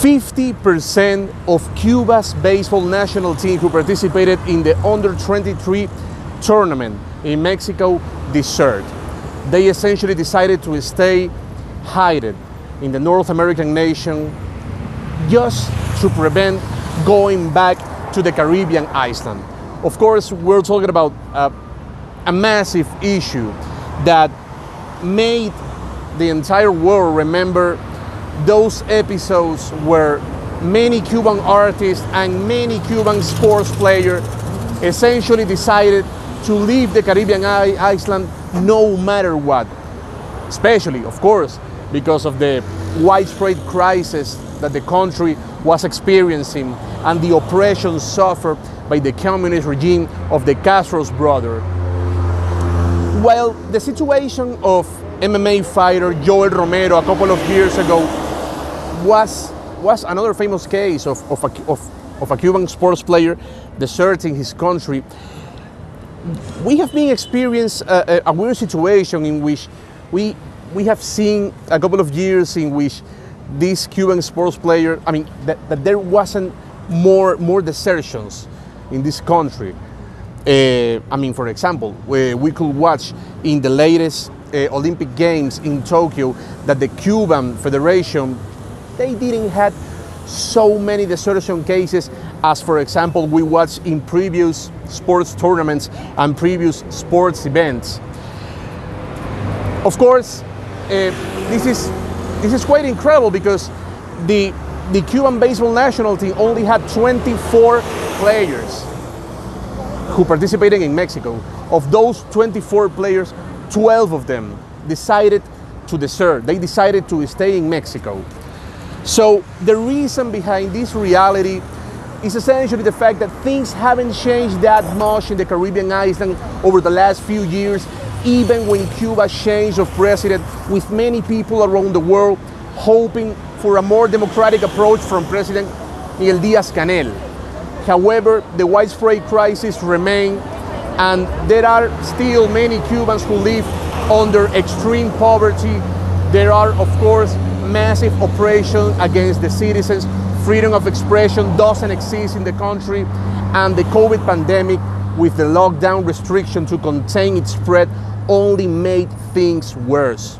50% of Cuba's baseball national team who participated in the under-23 tournament in Mexico deserted. They essentially decided to stay hidden in the North American nation just to prevent going back to the Caribbean island. Of course, we're talking about a massive issue that made the entire world remember those episodes where many Cuban artists and many Cuban sports players essentially decided to leave the Caribbean island no matter what. Especially, of course, because of the widespread crisis that the country was experiencing and the oppression suffered by the communist regime of the Castro's brother. Well, the situation of MMA fighter Joel Romero a couple of years ago was another famous case of a Cuban sports player deserting his country. We have been experiencing a weird situation in which we have seen a couple of years in which this Cuban sports player, that there wasn't more desertions in this country. For example, we could watch in the latest Olympic Games in Tokyo that the Cuban Federation, they didn't have so many desertion cases as, for example, we watched in previous sports tournaments and previous sports events. Of course, this is quite incredible because the Cuban baseball national team only had 24 players who participated in Mexico. Of those 24 players, 12 of them decided to desert. They decided to stay in Mexico. So the reason behind this reality is essentially the fact that things haven't changed that much in the Caribbean island over the last few years, even when Cuba changed of president, with many people around the world hoping for a more democratic approach from President Miguel Díaz-Canel. However, the widespread crisis remains, and there are still many Cubans who live under extreme poverty. There are, of course, massive oppression against the citizens. Freedom of expression doesn't exist in the country, and the COVID pandemic, with the lockdown restriction to contain its spread, only made things worse.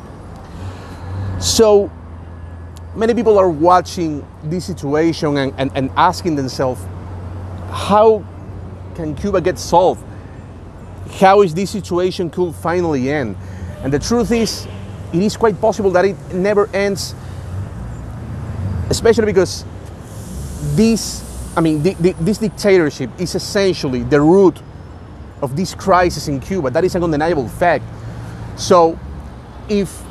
So many people are watching this situation and asking themselves, how can Cuba get solved? How is this situation could finally end? And the truth is, it is quite possible that it never ends, especially because this dictatorship is essentially the root of this crisis in Cuba. That is an undeniable fact. So if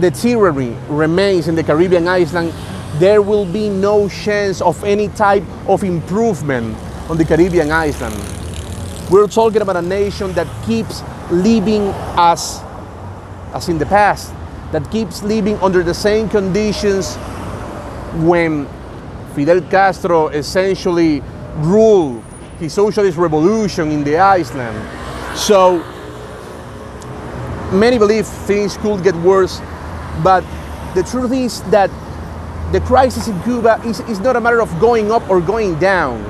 the tyranny remains in the Caribbean island, there will be no chance of any type of improvement on the Caribbean island. We're talking about a nation that keeps living as in the past, that keeps living under the same conditions when Fidel Castro essentially ruled his socialist revolution in the island. So many believe things could get worse, but the truth is that the crisis in Cuba is not a matter of going up or going down.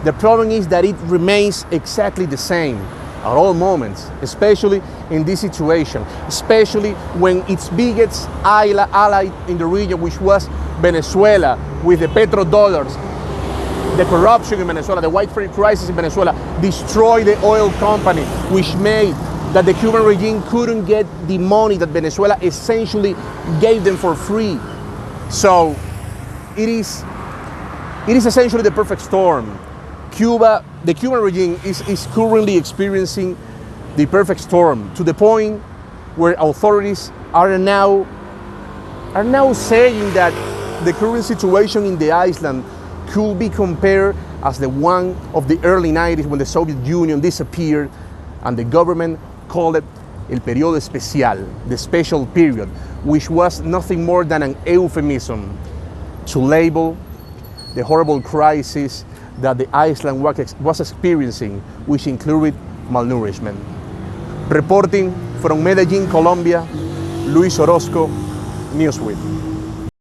The problem is that it remains exactly the same at all moments, especially in this situation, especially when its biggest ally in the region, which was Venezuela, with the petrodollars, the corruption in Venezuela, the widespread crisis in Venezuela, destroyed the oil company, which made that the Cuban regime couldn't get the money that Venezuela essentially gave them for free. So it is essentially the perfect storm. The Cuban regime is currently experiencing the perfect storm, to the point where authorities are now saying that the current situation in the island could be compared as the one of the early 90s when the Soviet Union disappeared, and the government called it el periodo especial, the special period, which was nothing more than an euphemism to label the horrible crisis that the island was experiencing, which included malnourishment. Reporting from Medellin, Colombia, Luis Orozco, Newsweek.